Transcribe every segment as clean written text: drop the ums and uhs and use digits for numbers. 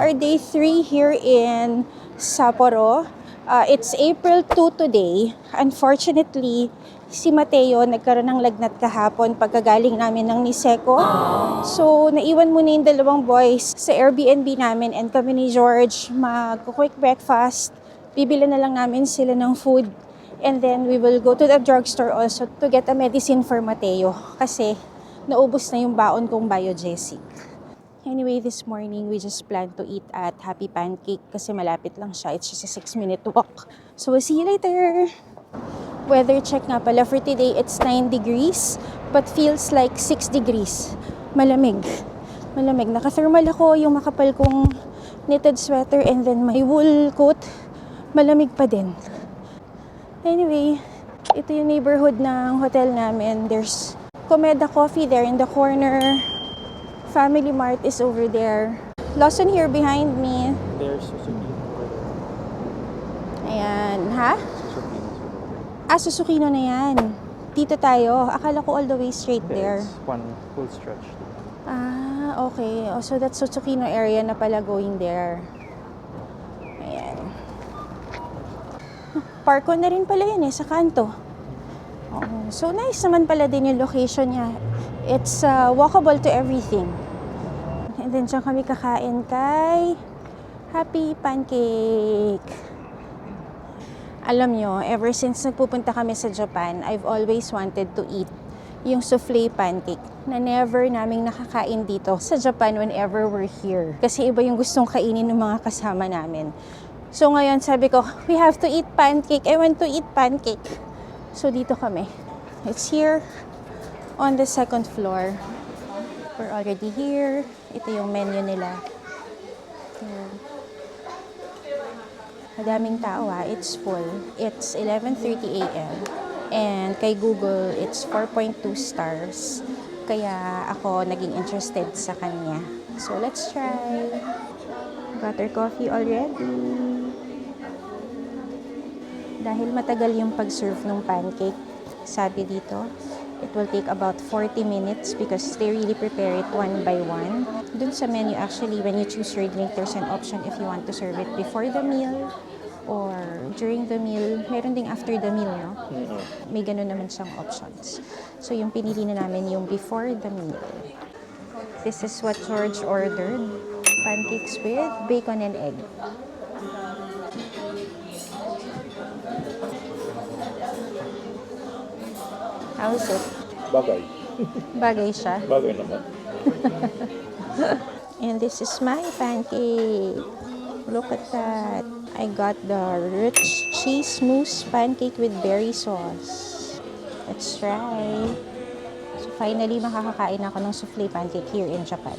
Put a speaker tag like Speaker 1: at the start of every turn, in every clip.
Speaker 1: our day 3 here in Sapporo. It's April 2 today. Unfortunately, si Mateo nagkaroon ng lagnat kahapon pagkagaling namin ng Niseko. So, naiwan muna yung dalawang boys sa Airbnb namin and kami ni George mag-quick breakfast. Bibili na lang namin sila ng food. And then, we will go to the drugstore also to get a medicine for Mateo. Kasi, naubos na yung baon kong Biogesic. Anyway, this morning, we just plan to eat at Happy Pancake kasi malapit lang siya. It's just a 6-minute walk. So, we'll see you later. Weather check nga pala for today, it's 9 degrees but feels like 6 degrees. Malamig. Malamig. Naka-thermal ako, yung makapal kong knitted sweater and then my wool coat. Malamig pa din. Anyway, ito yung neighborhood ng hotel namin. There's Komeda Coffee there in the corner. Family Mart is over there. Lawson here behind me.
Speaker 2: There's Suzuki.
Speaker 1: Ayan, ha?
Speaker 2: Suzuki.
Speaker 1: Susukino na yan. Dito tayo. Akala ko all the way straight there.
Speaker 2: It's one full stretch.
Speaker 1: Okay. So that's Susukino area na pala going there. Ayan. Parko na rin pala yan sa kanto. So nice naman pala din yung location niya. It's walkable to everything. And then dyan kami kakain kay Happy Pancake. Alam nyo, ever since nagpupunta kami sa Japan, I've always wanted to eat yung souffle pancake na never naming nakakain dito sa Japan whenever we're here. Kasi iba yung gustong kainin ng mga kasama namin. So ngayon sabi ko, we have to eat pancake. I want to eat pancake. So dito kami. It's here on the second floor. We're already here. Ito yung menu nila. Madaming tao it's full. It's 11:30 a.m. And kay Google, it's 4.2 stars. Kaya ako naging interested sa kanya. So let's try. Got our coffee already. Dahil matagal yung pag-serve ng pancake, sabi dito, it will take about 40 minutes because they really prepare it one by one. Dun sa menu, actually, when you choose your drink, there's an option if you want to serve it before the meal or during the meal. Meron ding after the meal, no? May ganun naman siyang options. So, yung pinili na namin yung before the meal. This is what George ordered. Pancakes with bacon and egg. How's it?
Speaker 2: Bagay.
Speaker 1: Bagay siya.
Speaker 2: Bagay naman.
Speaker 1: And this is my pancake. Look at that. I got the rich cheese mousse pancake with berry sauce. Let's try. So finally, makakakain ako ng souffle pancake here in Japan.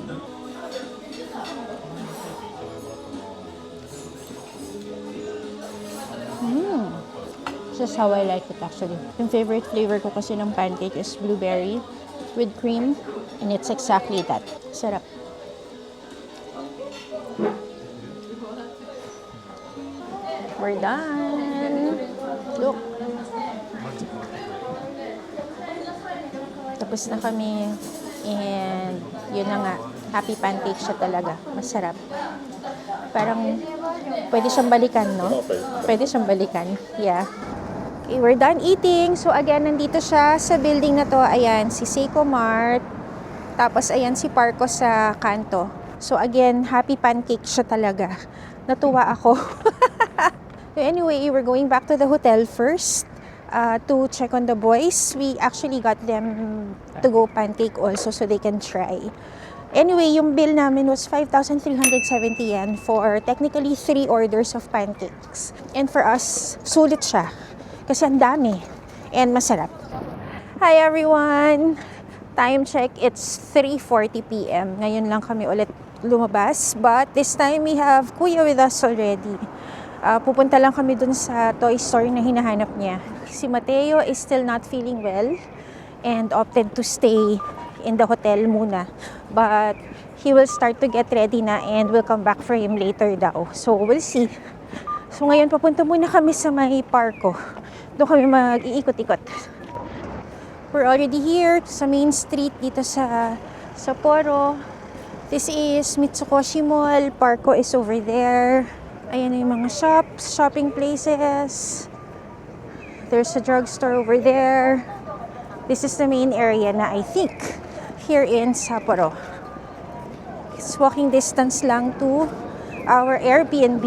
Speaker 1: This is how I like it actually. Yung favorite flavor ko kasi ng pancake is blueberry with cream. And it's exactly that. Sarap. We're done. Look. Tapos na kami. And yun na nga. Happy Pancake siya talaga. Masarap. Parang pwede siyang balikan, no?
Speaker 2: Okay.
Speaker 1: Pwede siyang balikan. Yeah. Okay, we're done eating. So again, nandito siya sa building na to. Ayan, si Seiko Mart. Tapos ayan si Parko sa kanto. So again, Happy Pancake siya talaga. Natuwa ako. So anyway, we're going back to the hotel first to check on the boys. We actually got them to go pancake also so they can try. Anyway, yung bill namin was 5,370 yen for technically 3 orders of pancakes. And for us, sulit siya. Kasi ang dami. And masarap. Hi everyone! Time check, it's 3:40 p.m. Ngayon lang kami ulit lumabas. But this time, we have Kuya with us already. Pupunta lang kami dun sa toy store na hinahanap niya. Si Mateo is still not feeling well and opted to stay in the hotel muna. But he will start to get ready na and we'll come back for him later daw. So we'll see. So ngayon papunta muna kami sa may parko. Doon kami mag-iikot-ikot. We're already here sa main street dito sa Sapporo. This is Mitsukoshi Mall. Parko is over there. Ayan na yung mga shops, shopping places. There's a drugstore over there. This is the main area na I think here in Sapporo. It's walking distance lang to our Airbnb.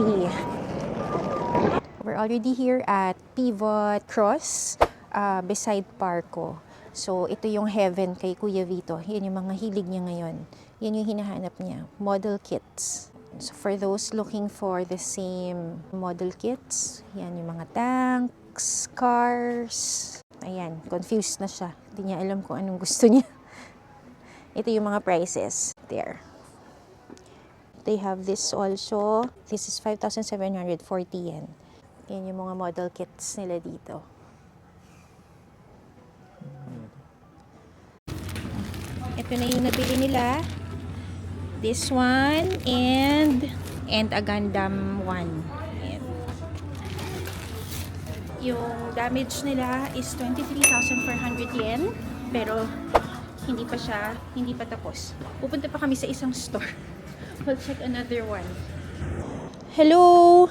Speaker 1: We're already here at Pivot Cross beside Parko. So, ito yung heaven kay Kuya Vito. Yan yung mga hilig niya ngayon. Yan yung hinahanap niya. Model kits. So, for those looking for the same model kits, yan yung mga tanks, cars. Ayan, confused na siya. Hindi niya alam kung anong gusto niya. Ito yung mga prices. There. They have this also. This is 5,740 yen. Yan yung mga model kits nila dito. Ito na yung nabili nila. This one and a Gundam one. Ayan. Yung damage nila is 23,400 yen. Pero hindi pa tapos. Pupunta pa kami sa isang store. We'll check another one. Hello!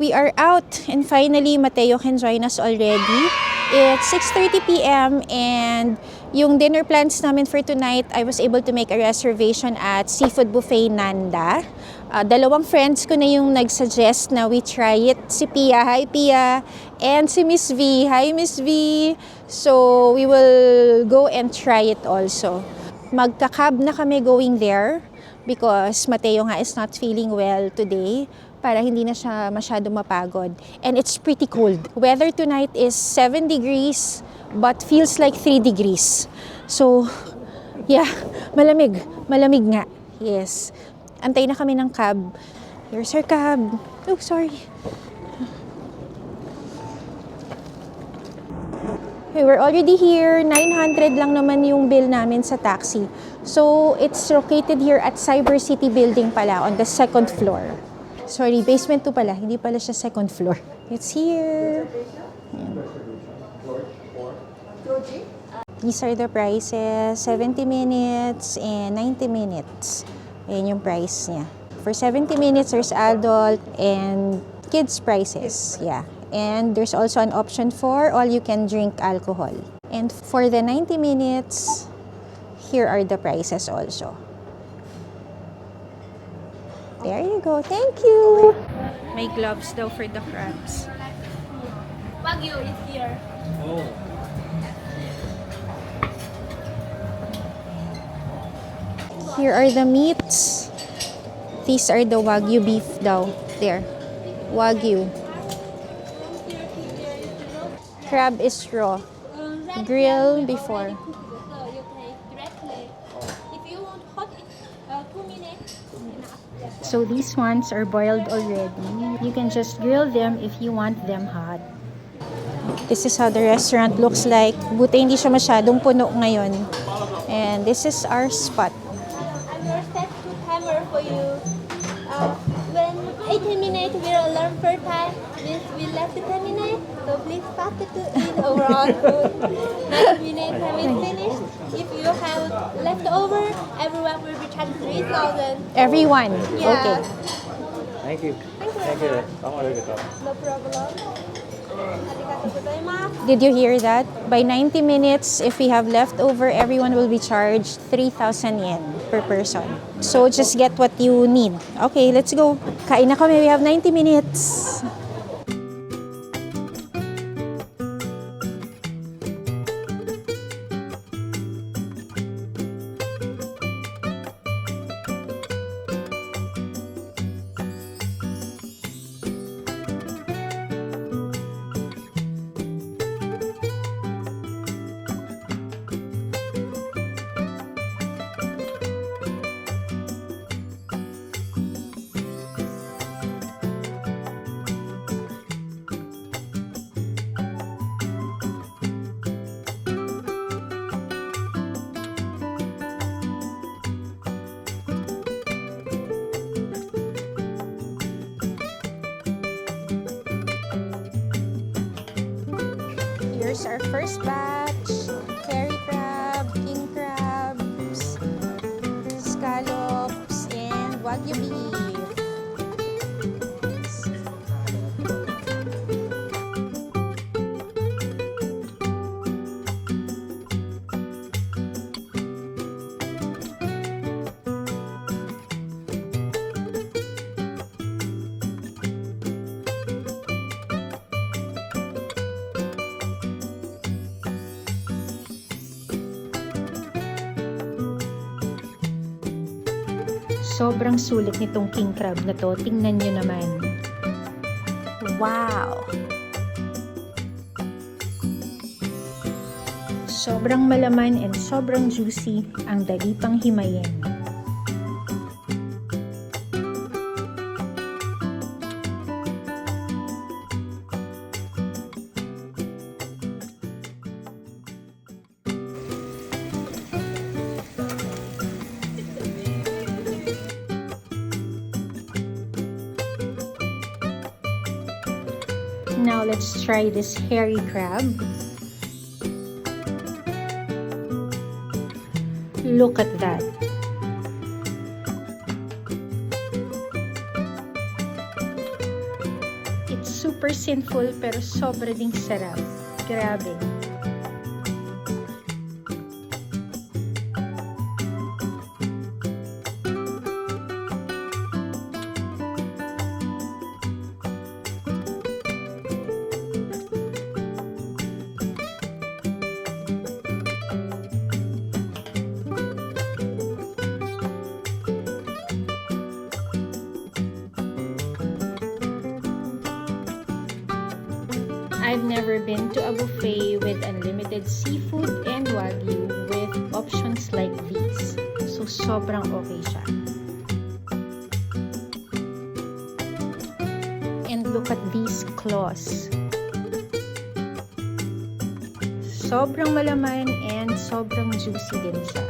Speaker 1: We are out and finally Mateo can join us already. It's 6:30 p.m. and yung dinner plans namin for tonight, I was able to make a reservation at Seafood Buffet Nanda. Dalawang friends ko na yung nag-suggest na we try it. Si Pia, hi Pia, and si Miss V, hi Miss V. So we will go and try it also. Magka-cab na kami going there because Mateo nga is not feeling well today, para hindi na siya masyado mapagod. And it's pretty cold. Weather tonight is 7 degrees but feels like 3 degrees. So, yeah, malamig. Malamig nga. Yes. Antay na kami ng cab. Here's our cab. Oh, sorry. Okay, we're already here. 900 lang naman yung bill namin sa taxi. So, it's located here at Cyber City Building pala on the 2nd floor. Sorry, basement 2 pala. Hindi pala siya 2nd floor. It's here. Ayan. These are the prices. 70 minutes and 90 minutes. Ayan yung price niya. For 70 minutes, there's adult and kids prices. Yeah. And there's also an option for all-you-can-drink alcohol. And for the 90 minutes, here are the prices also. There you go. Thank you. May gloves daw for the crabs.
Speaker 3: Wagyu is here.
Speaker 2: Oh.
Speaker 1: Here are the meats. These are the Wagyu beef daw. There. Wagyu. Crab is raw. Grill before.
Speaker 3: So you pay directly. If you want hot, it's 2 minutes.
Speaker 1: So these ones are boiled already. You can just grill them if you want them hot. This is how the restaurant looks like. Buti hindi siya masyadong puno ngayon. And this is our spot.
Speaker 3: I'm your set to timer for you. When 18 minutes will alarm first time, this will last 10 minutes. So please fast to eat overall food. 9 minutes time is finished. If you have leftover, everyone will be charged 3,000.
Speaker 1: Everyone.
Speaker 3: Yeah.
Speaker 1: Okay.
Speaker 2: Thank you.
Speaker 3: Thank you.
Speaker 2: Thank you.
Speaker 3: No problem. Arigatou gozaimasu.
Speaker 1: Did you hear that? By 90 minutes, if we have leftover, everyone will be charged 3,000 yen per person. So just get what you need. Okay, let's go. Kain na kami. We have 90 minutes. Here's our first batch. Fairy crab, king crabs, scallops, Wagyu beef. Sobrang sulit nitong king crab na to. Tingnan nyo naman. Wow! Sobrang malaman and sobrang juicy. Ang dali pang himayin. Now let's try this hairy crab. Look at that. It's super sinful pero sobra ding sarap. Grabe. I've never been to a buffet with unlimited seafood and wagyu with options like these. So, sobrang okay siya. And look at these claws. Sobrang malaman and sobrang juicy din siya.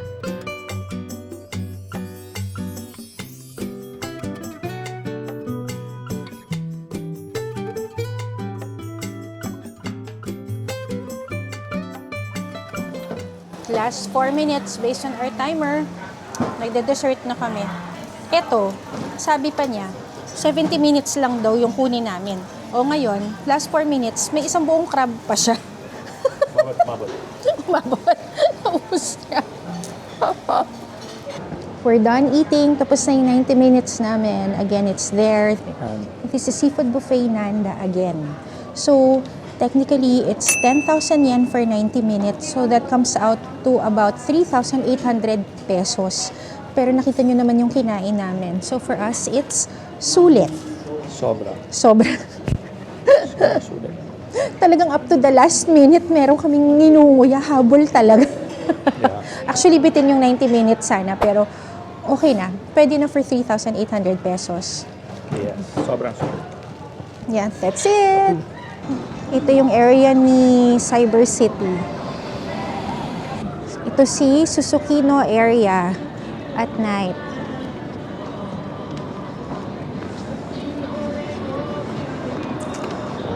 Speaker 1: Last 4 minutes based on our timer. Nagde-dessert na kami. Eto, sabi pa niya, 70 minutes lang daw yung kunin namin. O ngayon, last 4 minutes, may isang buong crab pa siya.
Speaker 2: Mabot.
Speaker 1: Mabot. Naubos niya. We're done eating. Tapos na yung 90 minutes namin. Again, it's there. This is Seafood Buffet Nanda again. So, technically, it's 10,000 yen for 90 minutes. So, that comes out to about 3,800 pesos. Pero nakita nyo naman yung kinain namin. So, for us, it's sulit.
Speaker 2: Sobra.
Speaker 1: Sobra.
Speaker 2: Sulit.
Speaker 1: Talagang up to the last minute, meron kaming ninunguya. Habol talaga.
Speaker 2: Yeah.
Speaker 1: Actually, bitin yung 90 minutes sana. Pero, okay na. Pwede na for 3,800 pesos.
Speaker 2: Yeah. Sobrang sulit.
Speaker 1: Yeah, that's it. Ito yung area ni Cyber City. Ito si Susukino area at night.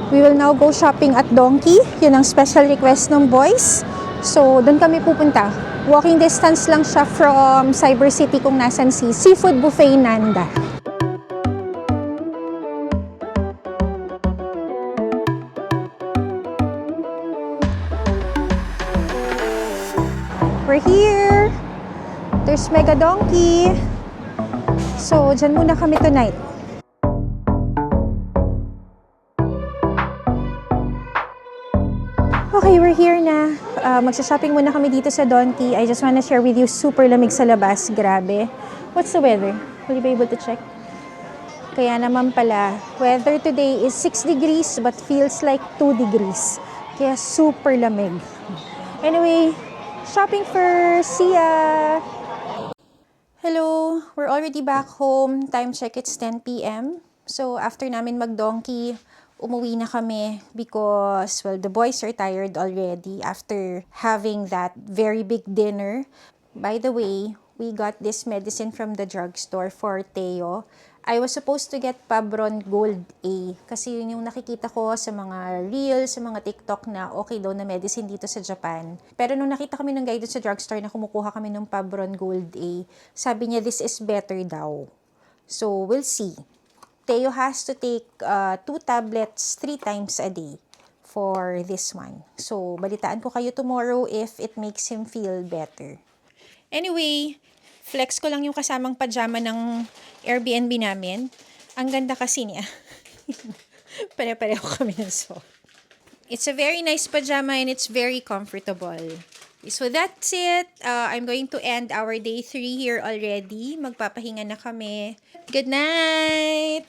Speaker 1: We will now go shopping at Donkey. Yun ang special request ng boys. So, doon kami pupunta. Walking distance lang siya from Cyber City kung nasan si Seafood Buffet Nanda. We're here. There's Mega Donkey. So, dyan muna kami tonight. Okay, we're here na. Magsha-shopping muna kami dito sa Donkey. I just wanna share with you, super lamig sa labas. Grabe. What's the weather? Will you be able to check? Kaya naman pala, weather today is 6 degrees but feels like 2 degrees. Kaya super lamig. Anyway, shopping first. See ya! Hello, we're already back home. Time check, it's 10 p.m. So, after namin mag-Donkey, umuwi na kami because, well, the boys are tired already after having that very big dinner. By the way, we got this medicine from the drugstore for Theo. I was supposed to get Pabron Gold A kasi yun yung nakikita ko sa mga reels, sa mga TikTok na okay daw na medicine dito sa Japan. Pero nung nakita kami ng guide sa drugstore na kumukuha kami ng Pabron Gold A, sabi niya this is better daw. So, we'll see. Teo has to take 2 tablets 3 times a day for this one. So, balitaan ko kayo tomorrow if it makes him feel better. Anyway, flex ko lang yung kasamang pajama ng Airbnb namin. Ang ganda kasi niya. Pare-pareho kami ng suot. It's a very nice pajama and it's very comfortable. So that's it. I'm going to end our day 3 here already. Magpapahinga na kami. Good night!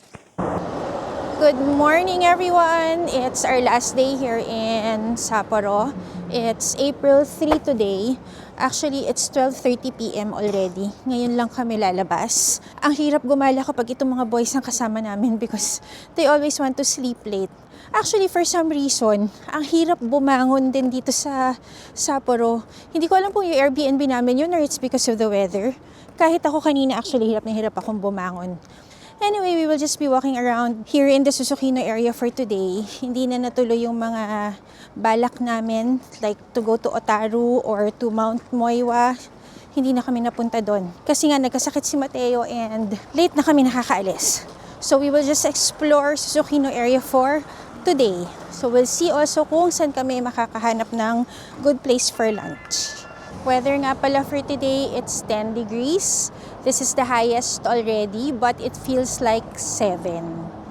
Speaker 1: Good morning, everyone! It's our last day here in Sapporo. It's April 3 today. Actually, it's 12:30 p.m. already. Ngayon lang kami lalabas. Ang hirap gumala kapag itong mga boys ang kasama namin because they always want to sleep late. Actually, for some reason, ang hirap bumangon din dito sa Sapporo. Hindi ko alam kung yung Airbnb namin yun or it's because of the weather. Kahit ako kanina, actually, hirap na hirap akong bumangon. Anyway, we will just be walking around here in the Susukino area for today. Hindi na natuloy yung mga balak namin, like to go to Otaru or to Mount Moiwa. Hindi na kami napunta doon. Kasi nga, nagkasakit si Mateo and late na kami nakakaalis. So, we will just explore Susukino area for today. So, we'll see also kung saan kami makakahanap ng good place for lunch. Weather nga pala for today, it's 10 degrees. This is the highest already, but it feels like 7.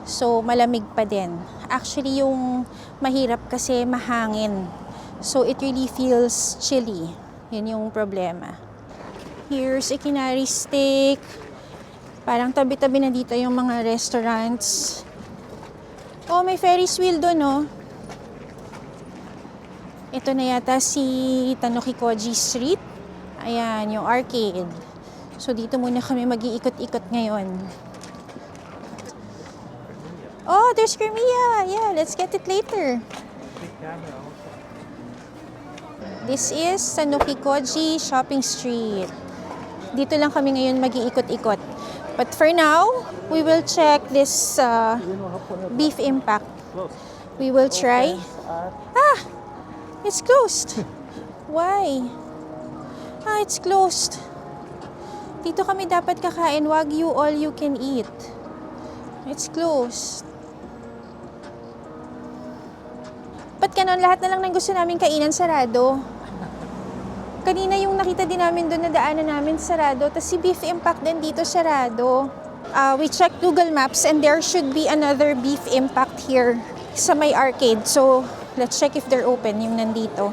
Speaker 1: So, malamig pa din. Actually, yung mahirap kasi mahangin. So, it really feels chilly. Yun yung problema. Here's Ikinari Steak. Parang tabi-tabi na dito yung mga restaurants. Oh, may Ferris wheel doon, oh. Ito na yata si Tanokikoji Street. Ayan, yung arcade. So, dito muna kami mag-iikot-ikot ngayon. Oh, there's Crimea. Yeah, let's get it later. This is Tanokikoji Shopping Street. Dito lang kami ngayon mag-iikot-ikot. But for now, we will check this Beef Impact. We will try. Ah! It's closed. Why? Ah, it's closed. Dito kami dapat kakain. Wagyu all you can eat. It's closed. Ba't ganon? Lahat na lang ng gusto namin kainan sarado. Kanina yung nakita din namin doon na daanan namin sarado. Tapos si Beef Impact din dito sarado. We checked Google Maps and there should be another Beef Impact here sa may arcade. So, let's check if they're open yung nandito.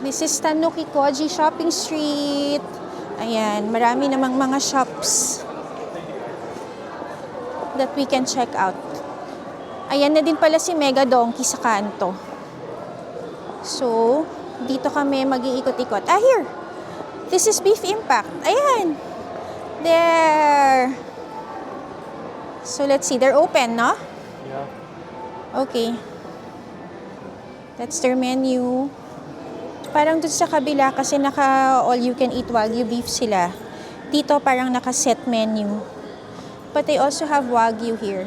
Speaker 1: This is Tanokikoji Shopping Street. Ayan, marami namang mga shops that we can check out. Ayan na din pala si Mega Donkey sa kanto. So, dito kami mag-iikot-ikot. Ah, here! This is Beef Impact. Ayan! There! So, let's see. They're open, no?
Speaker 2: Yeah.
Speaker 1: Okay. That's their menu. Parang doon sa kabila kasi naka all-you-can-eat Wagyu beef sila. Dito parang naka-set menu. But they also have Wagyu here.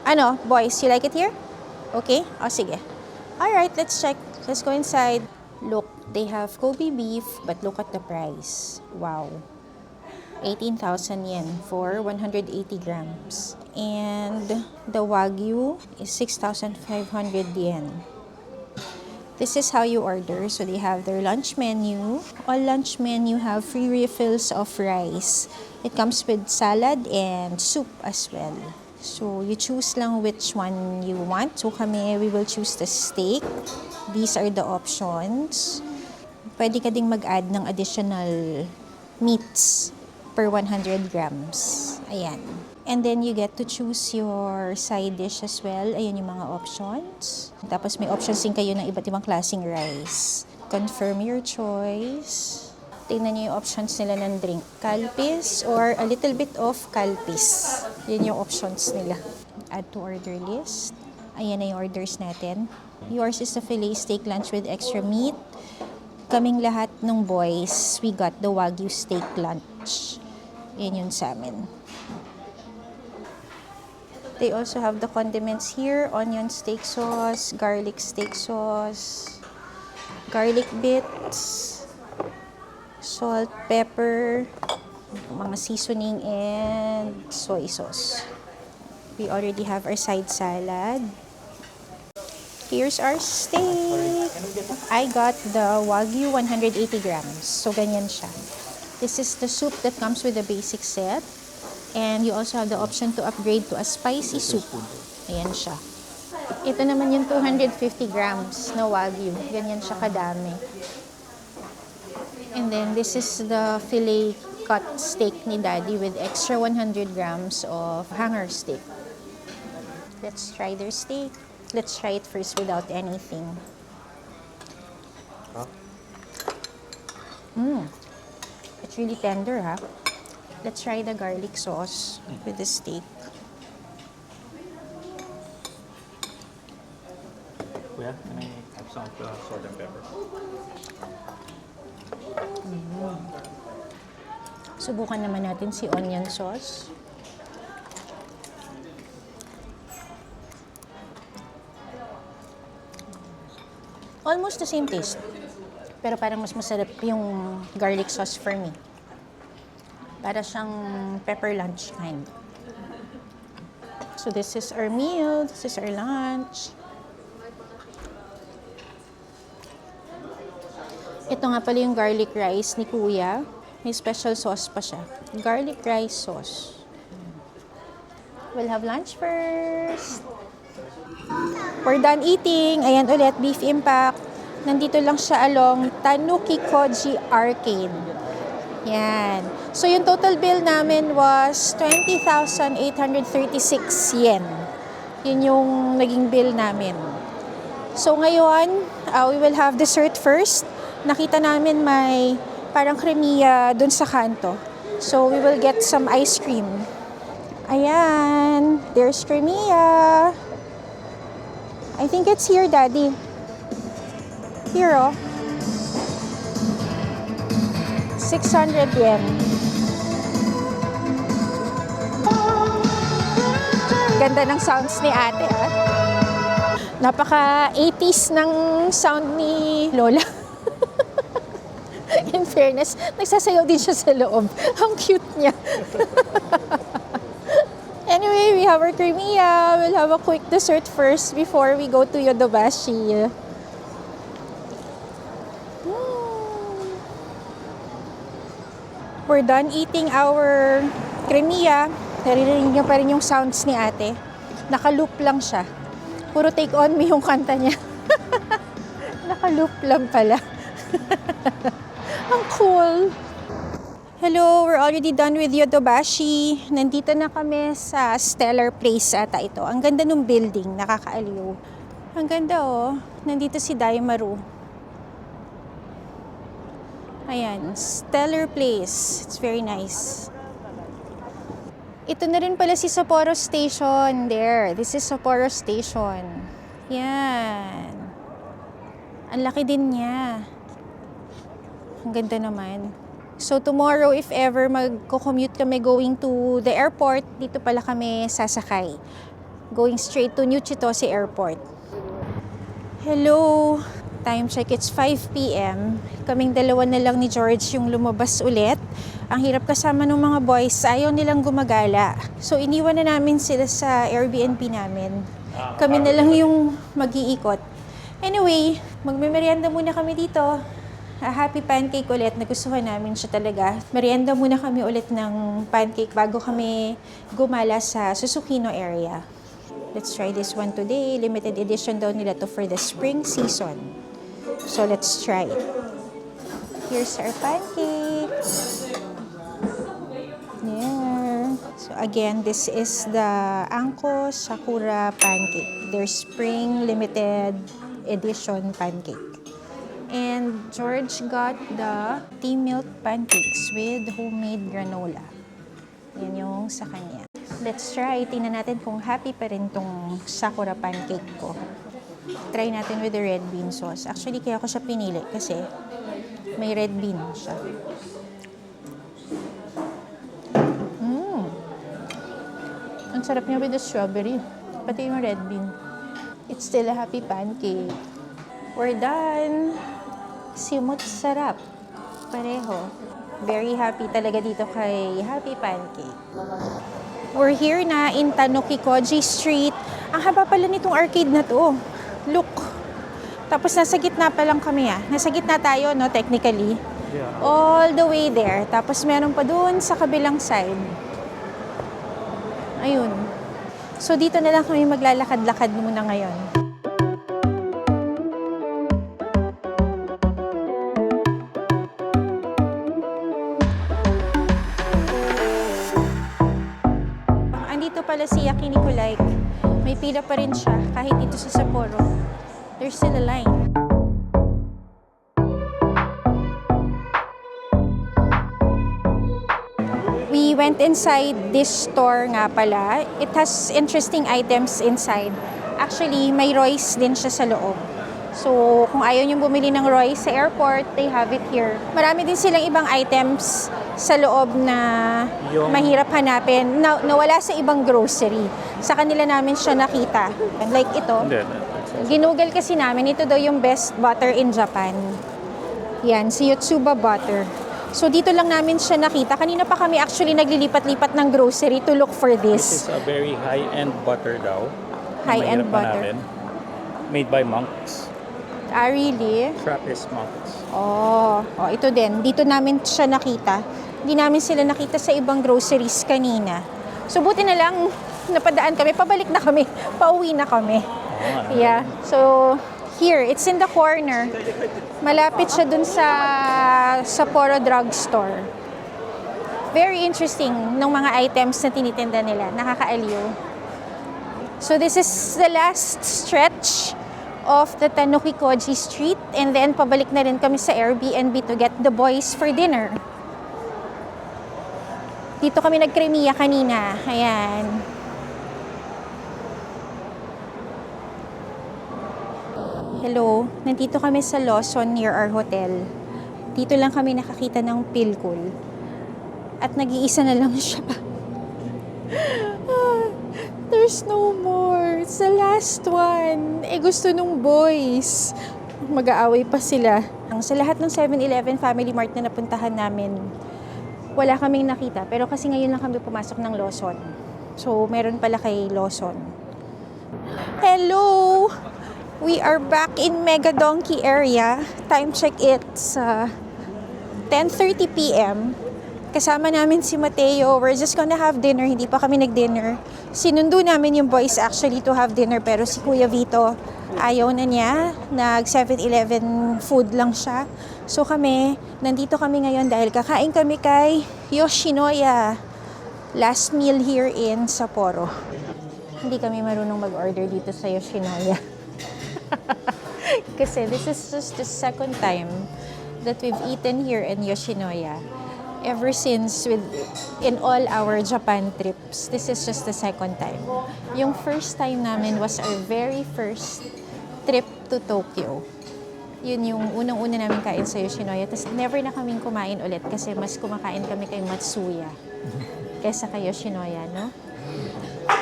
Speaker 1: Ano, boys, you like it here? Okay? O, sige. Alright, let's check. Let's go inside. Look, they have Kobe beef, but look at the price. Wow. 18,000 yen for 180 grams. And the Wagyu is 6,500 yen. This is how you order. So they have their lunch menu. All lunch menu have free refills of rice. It comes with salad and soup as well. So you choose lang which one you want. So kami, we will choose the steak. These are the options. Pwede ka ding mag-add ng additional meats per 100 grams. Ayan. And then you get to choose your side dish as well. Ayan yung mga options. Tapos may options din kayo ng iba't ibang klaseng rice. Confirm your choice. Tingnan niyo yung options nila ng drink. Calpis or a little bit of calpis. Yun yung options nila. Add to order list. Ayan na yung orders natin. Yours is a filet steak lunch with extra meat. Kaming lahat ng boys, we got the Wagyu steak lunch. Yan yun sa amin. They also have the condiments here. Onion steak sauce, garlic steak sauce, garlic bits, Salt, pepper, mga seasoning, and soy sauce. We already have our side salad. Here's our steak. I got the Wagyu 180 grams. So, ganyan siya. This is the soup that comes with the basic set. And you also have the option to upgrade to a spicy soup. Ayan siya. Ito naman yung 250 grams na Wagyu. Ganyan siya kadami. And then, this is the filet cut steak ni Daddy with extra 100 grams of hanger steak. Let's try their steak. Let's try it first without anything. It's really tender, ha? Let's try the garlic sauce with the steak.
Speaker 2: Kuya, can I have some salt and pepper?
Speaker 1: Subukan naman natin si onion sauce. Almost the same taste. Pero parang mas masarap yung garlic sauce for me. Para siyang pepper lunch kind. So this is our meal. This is our lunch. Ito nga pala yung garlic rice ni Kuya. May special sauce pa siya. Garlic rice sauce. We'll have lunch first. We're done eating. Ayan ulit, Beef Impact. Nandito lang siya along Tanuki Koji Arcade. Yan. So, yung total bill namin was 20,836 yen. Yun yung naging bill namin. So, ngayon, we will have dessert first. Nakita namin may parang kremiya dun sa kanto. So, we will get some ice cream. Ayan. There's kremiya. I think it's here, Daddy. Here, oh. 600 yen. Ganda ng sounds ni ate, ah. Napaka 80s ng sound ni Lola. In fairness, nagsasayaw din siya sa loob. Ang cute niya. Anyway, we have our kremiya. We'll have a quick dessert first before we go to Yodobashi. We're done eating our kremiya. Naririnig niyo pa rin yung sounds ni ate. Naka-loop lang siya. Puro take on me yung kanta niya. Naka-loop lang pala. Ang cool. Hello, we're already done with Yodobashi. Nandito na kami sa Stellar Place ata ito. Ang ganda ng building, nakakaaliw. Ang ganda, oh. Nandito si Daimaru. Ayan, Stellar Place. It's very nice. Ito na rin pala si Sapporo Station. There, this is Sapporo Station. Yan. Ang laki din niya. Ang ganda naman. So tomorrow, if ever magko-commute kami going to the airport, dito pala kami sasakay. Going straight to New Chitose Airport. Hello! Time check, it's 5 p.m. Kaming dalawa na lang ni George yung lumabas ulit. Ang hirap kasama ng mga boys, ayaw nilang gumagala. So iniwan na namin sila sa Airbnb namin. Kami na lang yung mag-iikot. Anyway, magme-merienda muna kami dito. Happy pancake ulit, nagustuhan namin siya talaga. Merienda muna kami ulit ng pancake bago kami gumala sa Susukino area. Let's try this one today. Limited edition daw nila to for the spring season. So let's try it. Here's our pancake. There. So again, this is the Anko Sakura pancake. Their spring limited edition pancake. And George got the tea milk pancakes with homemade granola. Yan yung sa kanya. Let's try. Tingnan natin kung happy pa rin tong Sakura pancake ko. Try natin with the red bean sauce. Actually, kaya ko siya pinili kasi may red bean siya. Ang sarap niya with the strawberry. Pati yung red bean. It's still a happy pancake. We're done. Simot sarap. pareho. Very happy talaga dito kay Happy Pancake. We're here na in Tanukikoji Street. Ang haba pala nitong arcade na to. Look. Tapos nasa gitna pa lang kami Nasa gitna tayo, no, technically.
Speaker 2: Yeah.
Speaker 1: All the way there. Tapos meron pa doon sa kabilang side. Ayun. So dito na lang kami maglalakad-lakad muna ngayon. Andito pala si Yakiniku Like. May pila pa rin siya kahit dito sa Sapporo. There's still a line. We went inside this store nga pala. It has interesting items inside. Actually, may Royce din siya sa loob. So, kung ayaw nyo bumili ng Royce sa airport, they have it here. Marami din silang ibang items sa loob na mahirap hanapin, na wala sa ibang grocery. Sa kanila namin siya nakita. Like ito. Ginugol kasi namin, ito daw yung best butter in Japan. Yan, si Yotsuba Butter. So dito lang namin siya nakita. Kanina pa kami actually naglilipat-lipat ng grocery to look for
Speaker 2: This
Speaker 1: this.
Speaker 2: is a very high-end butter daw.
Speaker 1: High-end
Speaker 2: Mahirap
Speaker 1: butter.
Speaker 2: hanapin. Made by monks.
Speaker 1: Ah, really?
Speaker 2: Trappist monks.
Speaker 1: Oh, ito din. Dito namin siya nakita. Hindi namin sila nakita sa ibang groceries kanina. So buti na lang napadaan kami. Pabalik na kami. Pauwi na kami. Yeah. So here, it's in the corner. Malapit siya dun sa Sapporo Drugstore. Very interesting ng mga items na tinitinda nila. Nakakaaliw. So this is the last stretch of the Tanukikoji Street, and then pabalik na rin kami sa Airbnb to get the boys for dinner. Dito kami nagkremiya kanina. Ayan. Hello, nandito kami sa Lawson near our hotel. Dito lang kami nakakita ng Pilkul. At nag-iisa na lang siya. There's no more. It's the last one. Gusto nung boys. Mag-aaway pa sila. Sa lahat ng 7-Eleven Family Mart na napuntahan namin, wala kaming nakita. Pero kasi ngayon lang kami pumasok ng Lawson. So, meron pala kay Lawson. Hello! We are back in Mega Donkey area. Time check, it's 10:30 p.m. Kasama namin si Mateo. We're just gonna have dinner. Hindi pa kami nag-dinner. Sinundo namin yung boys actually to have dinner, pero si Kuya Vito ayaw na niya. Nag 7-Eleven food lang siya. So kami, nandito kami ngayon dahil kakain kami kay Yoshinoya. Last meal here in Sapporo. Hindi kami marunong mag-order dito sa Yoshinoya. Kasi this is just the second time that we've eaten here in Yoshinoya. Ever since in all our Japan trips, this is just the second time. Yung first time namin was our very first trip to Tokyo. Yun yung unang-una namin kain sa Yoshinoya. Tapos never na kaming kumain ulit kasi mas kumakain kami kay Matsuya kaysa kay Yoshinoya, no?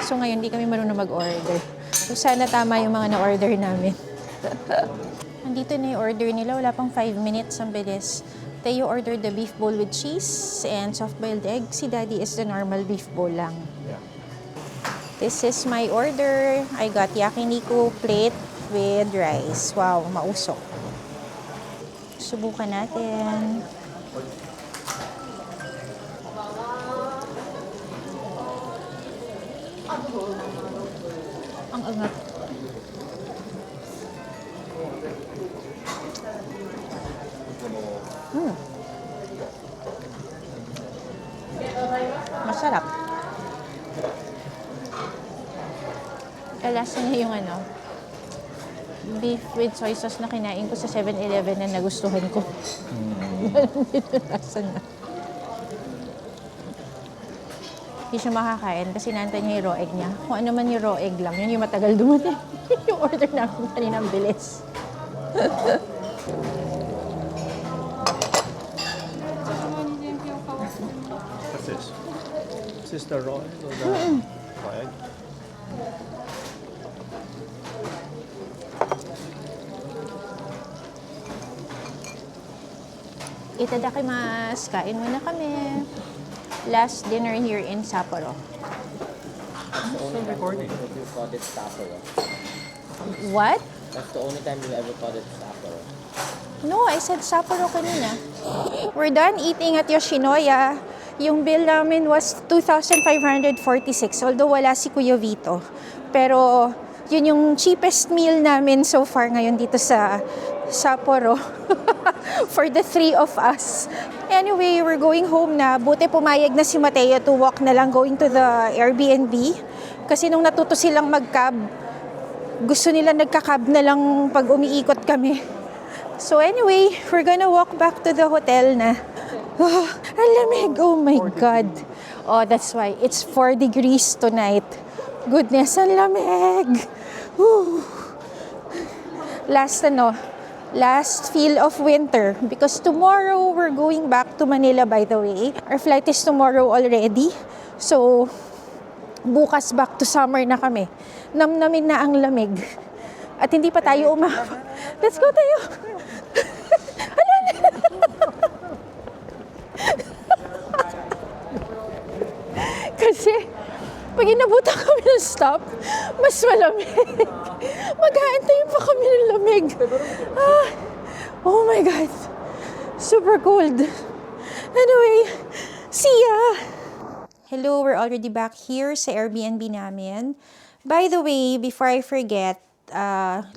Speaker 1: So ngayon, di kami marunong mag-order. So sana tama yung mga na-order namin. Nandito na yung order nila. Wala pang 5 minutes. Ang bilis. Teo ordered the beef bowl with cheese and soft-boiled egg. Si Daddy is the normal beef bowl lang.
Speaker 2: Yeah.
Speaker 1: This is my order. I got yakiniku plate with rice. Wow, mausok. Subukan natin. Ang angat. Masarap. Kalasa niya yung beef with soy sauce na kinain ko sa 7-Eleven na nagustuhan ko. Lasa na. Hindi siya makakain kasi nantay niya yung raw egg niya. Kung ano man yung raw egg lang, yun yung matagal dumating. Yung order namin kanina ang bilis.
Speaker 2: What's this? Is this the raw egg or the raw egg?
Speaker 1: Itadakimasu. Kain muna kami. Last dinner here in Sapporo.
Speaker 2: Still recording.
Speaker 4: You thought it's Sapporo.
Speaker 1: What?
Speaker 4: That's the only time you ever thought it's Sapporo.
Speaker 1: No, I said Sapporo kanina. We're done eating at Yoshinoya. Yung bill namin was 2,546, although wala si Kuya Vito. Pero yun yung cheapest meal namin so far ngayon dito sa Sapporo. For the three of us. Anyway, we're going home na. Buti pumayag na si Mateo to walk na lang going to the Airbnb. Kasi nung natuto silang mag-cab, gusto nila nagka-cab na lang pag umiikot kami. So anyway, we're gonna walk back to the hotel na. Oh, ang lamig. Oh my God. Oh, that's why. It's 4 degrees tonight. Goodness, ang lamig. Whew. Last feel of winter. Because tomorrow, we're going back to Manila, by the way. Our flight is tomorrow already. So, bukas back to summer na kami. Namnamin na ang lamig. At hindi pa tayo Let's go tayo. Kasi, pag inabutan kami ng stop, mas malamig. Mag-aantayin pa kami ng lamig. Ah, oh my God. Super cold. Anyway, see ya! Hello, we're already back here sa Airbnb namin. By the way, before I forget,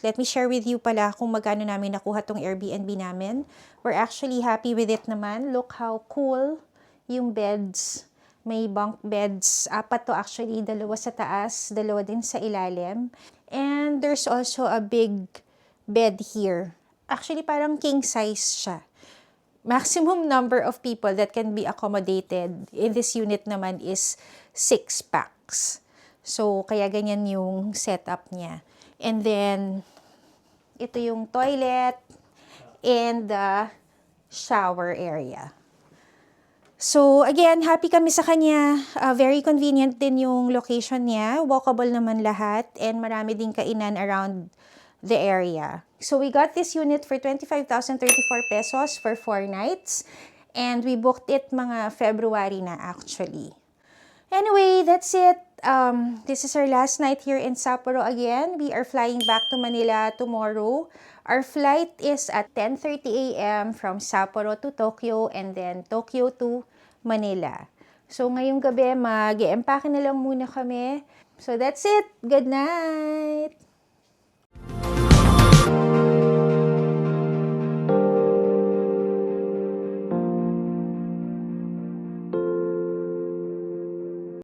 Speaker 1: let me share with you pala kung magkano namin nakuha tong Airbnb namin. We're actually happy with it naman. Look how cool yung beds. May bunk beds. 4 to actually. 2 sa taas, 2 din sa ilalim. And there's also a big bed here. Actually, parang king size siya. Maximum number of people that can be accommodated in this unit naman is 6 packs. So, kaya ganyan yung setup niya. And then, ito yung toilet and the shower area. So, again, happy kami sa kanya. Very convenient din yung location niya. Walkable naman lahat. And marami din kainan around the area. So, we got this unit for 25,034 pesos for 4 nights. And we booked it mga February na actually. Anyway, that's it. This is our last night here in Sapporo again. We are flying back to Manila tomorrow. Our flight is at 10:30 a.m. from Sapporo to Tokyo and then Tokyo to Manila. So, ngayong gabi, mag-e-empake na lang muna kami. So, that's it. Good night!